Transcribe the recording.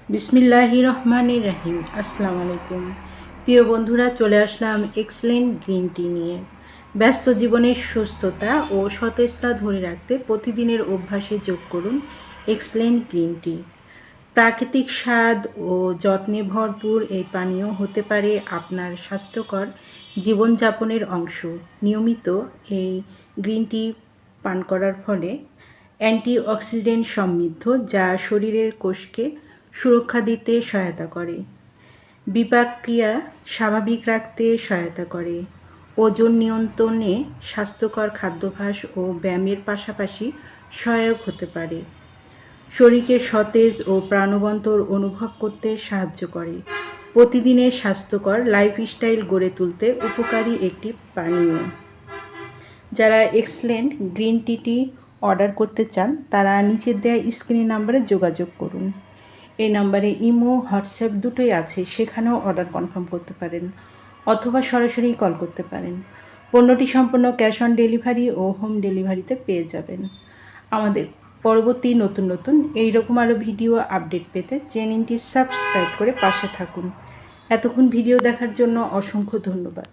বিসমিল্লাহির রহমানির রহিম। আসসালামু আলাইকুম প্রিয় বন্ধুরা, চলে আসলাম এক্সেলেন্ট গ্রিন টি নিয়ে। ব্যস্ত জীবনের সুস্থতা ও সতেজতা ধরে রাখতে প্রতিদিনের অভ্যাসে যোগ করুন এক্সেলেন্ট গ্রিন টি। প্রাকৃতিক স্বাদ ও যত্নে ভরপুর এই পানীয় হতে পারে আপনার স্বাস্থ্যকর জীবনযাপনের অংশ। নিয়মিত এই গ্রিন টি পান করার ফলে অ্যান্টিঅক্সিডেন্ট সমৃদ্ধ, যা শরীরের কোষকে সুরক্ষা দিতে সহায়তা করে, বিপাক ক্রিয়া স্বাভাবিক রাখতে সহায়তা করে, ওজন নিয়ন্ত্রণে স্বাস্থ্যকর খাদ্যাভ্যাস ও ব্যায়ামের পাশাপাশি সহায়ক হতে পারে, শরীরকে সতেজ ও প্রাণবন্ত অনুভব করতে সাহায্য করে। প্রতিদিনের স্বাস্থ্যকর লাইফস্টাইল গড়ে তুলতে উপকারী একটি পানীয়। যারা এক্সেলেন্ট গ্রিন টি অর্ডার করতে চান তারা নিচের দেওয়া স্ক্রিন নাম্বারে যোগাযোগ করুন। এই নাম্বারে ইমো, হোয়াটসঅ্যাপ দুটোই আছে, সেখানেও অর্ডার কনফার্ম করতে পারেন অথবা সরাসরি কল করতে পারেন। পণ্যটি সম্পূর্ণ ক্যাশ অন ডেলিভারি ও হোম ডেলিভারিতে পেয়ে যাবেন। আমাদের পরবর্তী নতুন এইরকম আরও ভিডিও আপডেট পেতে চ্যানেলটি সাবস্ক্রাইব করে পাশে থাকুন। এতক্ষণ ভিডিও দেখার জন্য অসংখ্য ধন্যবাদ।